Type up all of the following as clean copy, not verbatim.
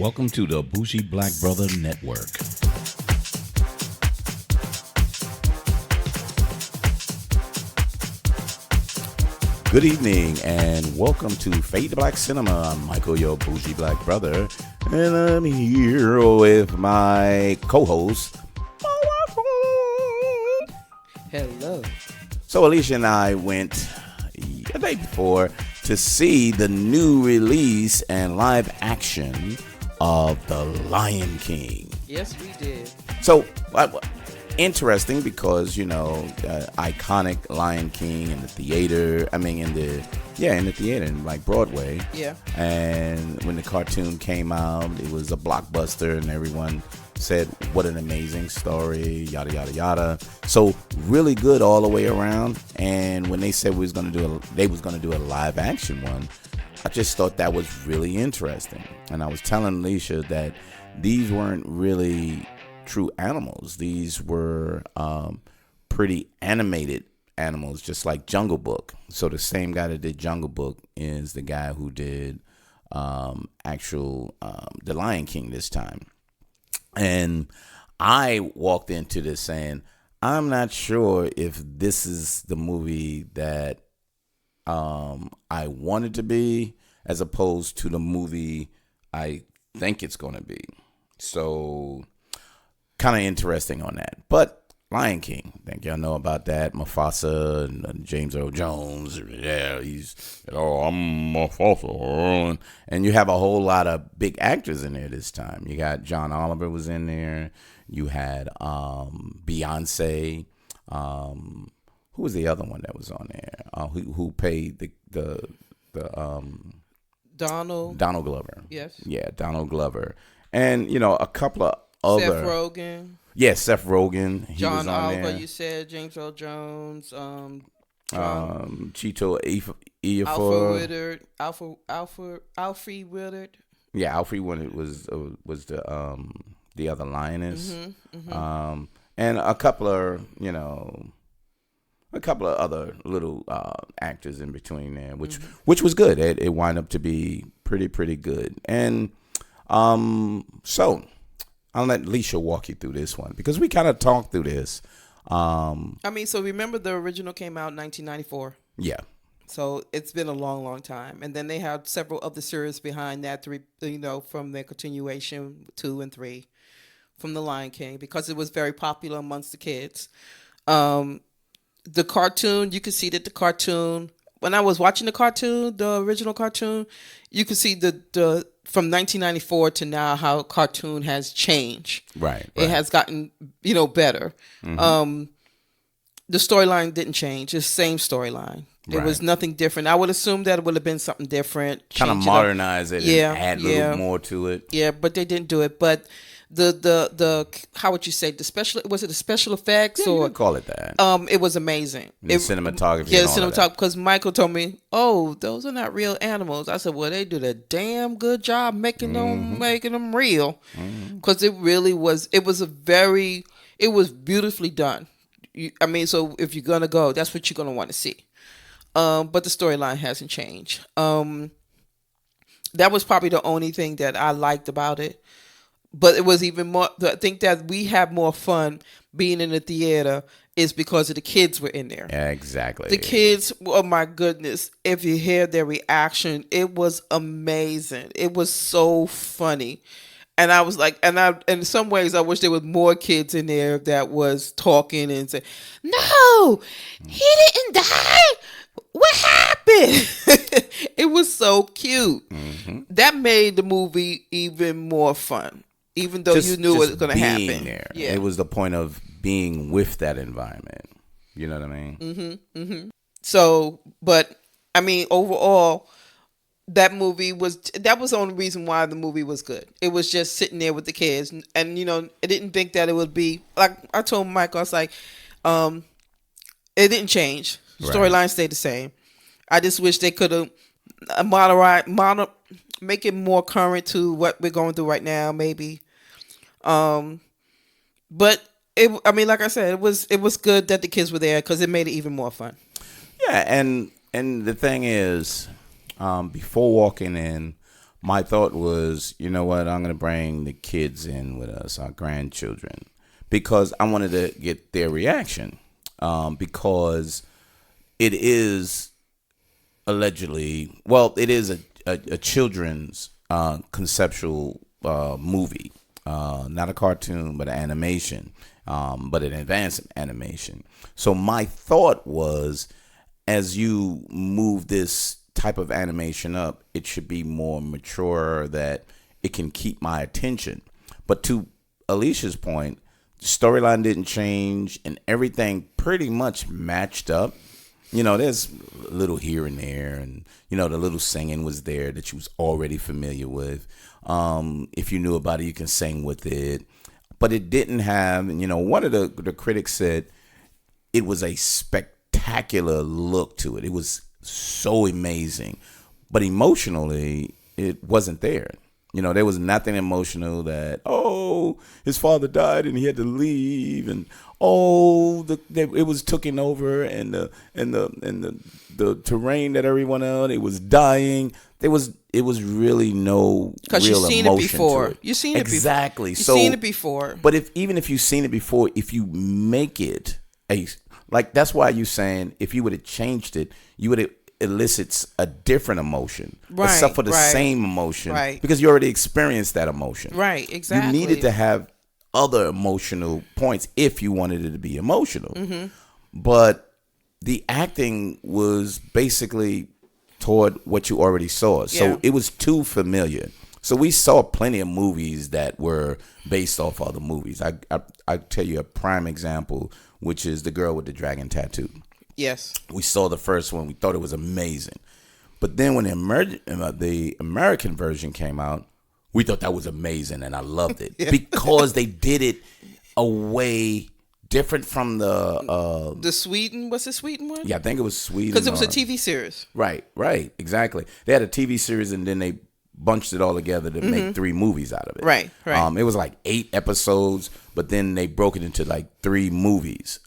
Welcome to the Bougie Black Brother Network. Good evening and welcome to Fade to Black Cinema. I'm Michael, your Bougie Black Brother, and I'm here with my co-host. Hello. So Alicia and I went the day before to see the new release and live action of The Lion King. Yes, we did. So, interesting because, iconic Lion King in the theater. In the theater, in like Broadway. Yeah. And when the cartoon came out, it was a blockbuster and everyone said, what an amazing story, yada, yada, yada. So really good all the way around. And when they said they was going to do a live action one, I just thought that was really interesting. And I was telling Alicia that these weren't really true animals. These were pretty animated animals, just like Jungle Book. So the same guy that did Jungle Book is the guy who did The Lion King this time. And I walked into this saying, I'm not sure if this is the movie that I want it to be, as opposed to the movie I think it's going to be. So, kind of interesting on that. But Lion King, I think y'all know about that. Mufasa and James Earl Jones. Yeah, I'm Mufasa. And you have a whole lot of big actors in there this time. You got John Oliver was in there. You had Beyonce. Who was the other one that was on there? Who played the Donald Glover? Yes. Yeah, Donald Glover. And a couple of other. Seth Rogen. Yeah, Seth Rogen. He John was on Oliver, there. You said James Earl Jones. Chito Ejiofor. Alfre Woodard. Yeah, Alfre Woodard was the other lioness. And a couple of other little actors in between there, which was good. It wound up to be pretty good. And so I'll let Alicia walk you through this one because we kind of talked through this. So remember the original came out in 1994. Yeah. So it's been a long time. And then they had several other series behind that, from their continuation 2 and 3 from The Lion King, because it was very popular amongst the kids. The cartoon, you could see that the cartoon, when I was watching the original cartoon, you could see the from 1994 to now how cartoon has changed. Right. It has gotten, better. Mm-hmm. The storyline didn't change. It's the same storyline. There was nothing different. I would assume that it would have been something different. Kind of modernize it and add a little more to it. Yeah, but they didn't do it. But the how would you say, the special effects, Yeah, or you could call it that. It was amazing. The cinematography. Yeah, the cinematography, because Michael told me, "Oh, those are not real animals." I said, "Well, they did a damn good job making them real, because it really was. It was beautifully done. So if you're gonna go, that's what you're gonna want to see. But the storyline hasn't changed. That was probably the only thing that I liked about it. But it was even more. I think that we have more fun being in the theater is because of the kids were in there. Yeah, exactly. The kids, oh my goodness! If you hear their reaction, it was amazing. It was so funny, and I was like, in some ways, I wish there was more kids in there that was talking and saying, "No, he didn't die. What happened?" It was so cute. Mm-hmm. That made the movie even more fun. Even though you knew what was going to happen. There. Yeah. It was the point of being with that environment. You know what I mean? Mm-hmm. Mm-hmm. So, but, overall, that was the only reason why the movie was good. It was just sitting there with the kids. And I didn't think that it would be, like I told Michael, I was like, it didn't change. Storyline stayed the same. I just wish they could have make it more current to what we're going through right now, maybe. But like I said, it was good that the kids were there because it made it even more fun. Yeah, and the thing is, before walking in, My thought was, you know what? I'm going to bring the kids in with us, our grandchildren, because I wanted to get their reaction. Because it is allegedly, well, it is a children's conceptual movie, not a cartoon, but an animation, but an advanced animation. So my thought was, as you move this type of animation up, it should be more mature, that it can keep my attention. But to Alicia's point, the storyline didn't change and everything pretty much matched up. There's a little here and there, and the little singing was there that you was already familiar with. If you knew about it, you can sing with it. But it didn't have, one of the critics said it was a spectacular look to it. It was so amazing, but emotionally, it wasn't there. There was nothing emotional that, oh, his father died and he had to leave, and it was taken over, and the terrain that everyone else, it was dying. It was really no because real you've seen emotion it before. to it. You've seen it exactly. You've seen it before. But even if you've seen it before, if you make it that's why you're saying if you would have changed it, you would have elicits a different emotion, right, except for the right, same emotion, right, because you already experienced that emotion. Right, exactly. You needed to have other emotional points if you wanted it to be emotional. Mm-hmm. But the acting was basically toward what you already saw. So it was too familiar. So we saw plenty of movies that were based off other movies. I tell you a prime example, which is The Girl with the Dragon Tattoo. Yes. We saw the first one. We thought it was amazing. But then when the American version came out, we thought that was amazing, and I loved it. Because they did it a way different from the Sweden. Was it Sweden one? Yeah, I think it was Sweden. Because it was a TV series. Right, exactly. They had a TV series, and then they bunched it all together to make 3 movies out of it. Right. It was like 8 episodes, but then they broke it into like 3 movies.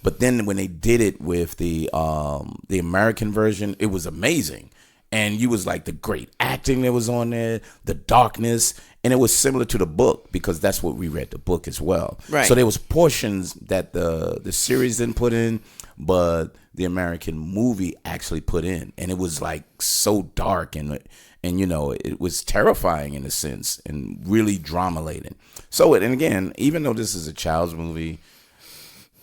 But then when they did it with the American version, it was amazing. And you was like the great acting that was on there, the darkness, and it was similar to the book because that's what we read the book as well. Right. So there was portions that the series didn't put in, but the American movie actually put in, and it was like so dark and it was terrifying in a sense and really drama laden. So and again, even though this is a child's movie,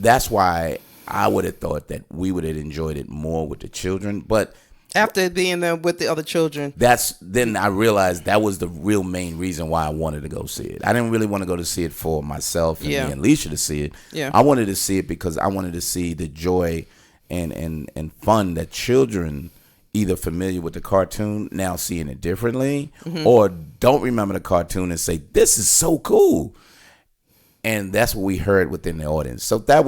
that's why I would have thought that we would have enjoyed it more with the children. But after being there with the other children, then I realized that was the real main reason why I wanted to go see it. I didn't really want to go to see it for myself and me and Alicia to see it. Yeah. I wanted to see it because I wanted to see the joy and fun that children, either familiar with the cartoon, now seeing it differently, or don't remember the cartoon and say, this is so cool. And that's what we heard within the audience. So that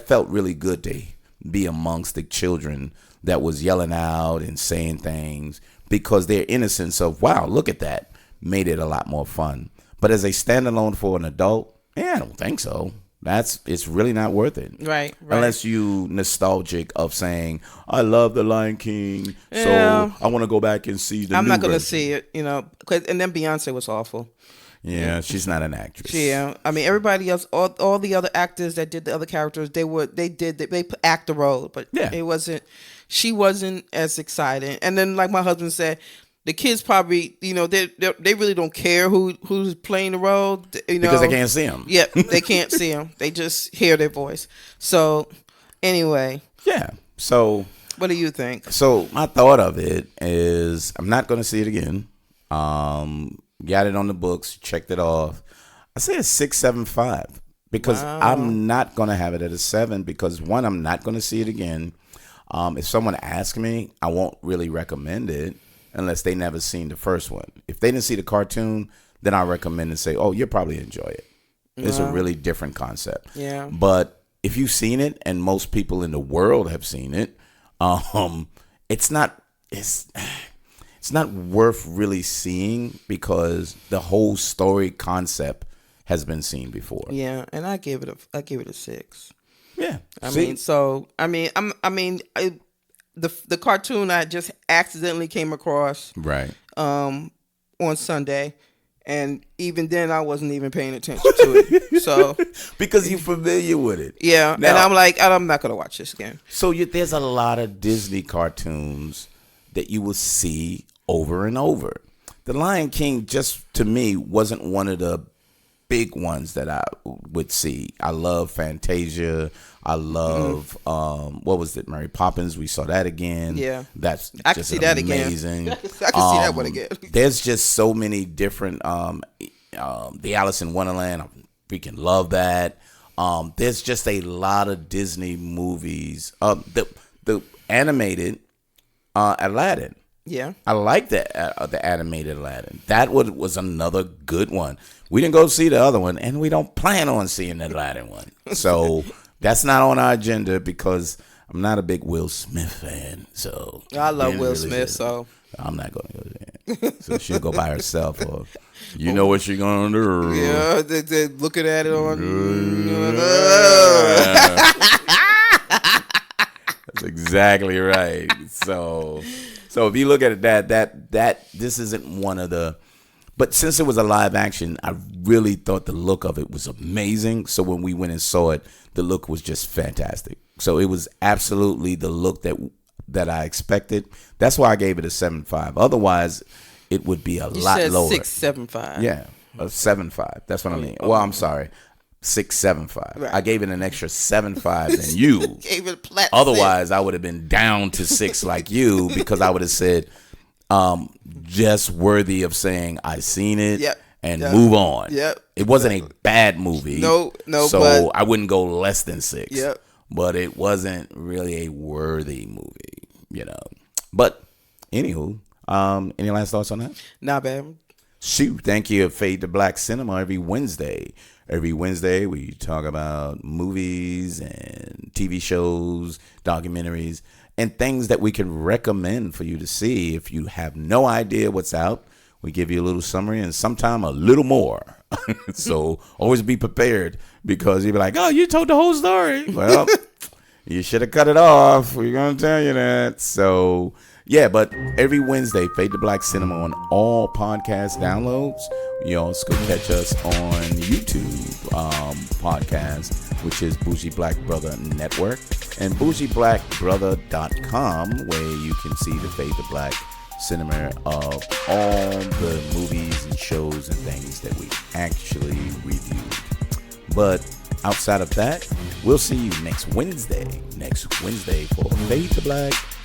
felt really good to be amongst the children that was yelling out and saying things, because their innocence of, wow, look at that, made it a lot more fun. But as a standalone for an adult, I don't think so. It's really not worth it. Right. Unless you nostalgic of saying, I love The Lion King, so I want to go back and see the I'm new not going to version. see it, and then Beyonce was awful. Yeah, she's not an actress. Yeah, I mean everybody else, all the other actors that did the other characters, they act the role, but it wasn't. She wasn't as exciting. And then, like my husband said, the kids probably, they really don't care who's playing the role, because they can't see them. Yeah, they can't see them. They just hear their voice. So, anyway. Yeah. So. What do you think? So my thought of it is, I'm not going to see it again. Got it on the books, checked it off. I say a 6.75 because I'm not going to have it at a 7 because, one, I'm not going to see it again. If someone asks me, I won't really recommend it unless they never seen the first one. If they didn't see the cartoon, then I recommend and say, oh, you'll probably enjoy it. It's a really different concept. Yeah. But if you've seen it, and most people in the world have seen it, it's not worth really seeing because the whole story concept has been seen before. Yeah, and I gave it a 6. Yeah, the the cartoon I just accidentally came across Right. on Sunday, and even then I wasn't even paying attention to it. So Because you're familiar with it. yeah, Now, and I'm like, I'm not gonna watch this again. So there's a lot of Disney cartoons that you will see over and over. The Lion King, just to me, wasn't one of the big ones that I would see. I love Fantasia. I love what was it, Mary Poppins? We saw that again. Yeah, that's I can just see that amazing. again. I can see that one again. There's just so many different. The Alice in Wonderland, I freaking love that. There's just a lot of Disney movies. The animated Aladdin. Yeah, I like the animated Aladdin. That was another good one. We didn't go see the other one, and we don't plan on seeing the Aladdin one. So that's not on our agenda because I'm not a big Will Smith fan. So I love Will Smith, so I'm not going to go there. So she'll go by herself, or you know what she's going to do. yeah, they're looking at it on. That's exactly right. So if you look at it, that this isn't one of the. But since it was a live action, I really thought the look of it was amazing. So when we went and saw it, the look was just fantastic. So it was absolutely the look that I expected. That's why I gave it a 7.5. Otherwise, it would be a lot lower. 6.75. Yeah, a 7.5. That's what I mean. Well, I'm sorry. 6.75. Right. I gave it an extra 7.5 than you. Gave it a flat Otherwise, 6. I would have been down to 6 like you because I would have said, just worthy of saying I seen it and move on. Yep. It wasn't a bad movie. No. So but, I wouldn't go less than 6. Yep. But it wasn't really a worthy movie, But anywho, any last thoughts on that? Not bad. Shoot, thank you. Fade to Black Cinema every Wednesday. Every Wednesday, we talk about movies and TV shows, documentaries, and things that we can recommend for you to see. If you have no idea what's out, we give you a little summary and sometime a little more. So always be prepared because you'll be like, oh, you told the whole story. Well, you should have cut it off. We're going to tell you that. So, yeah, but every Wednesday, Fade to Black Cinema on all podcast downloads. You also can catch us on YouTube podcast, which is Bougie Black Brother Network, and bougieblackbrother.com, where you can see the Fade to Black Cinema of all the movies and shows and things that we actually review. But outside of that, we'll see you next Wednesday for Fade to Black Cinema.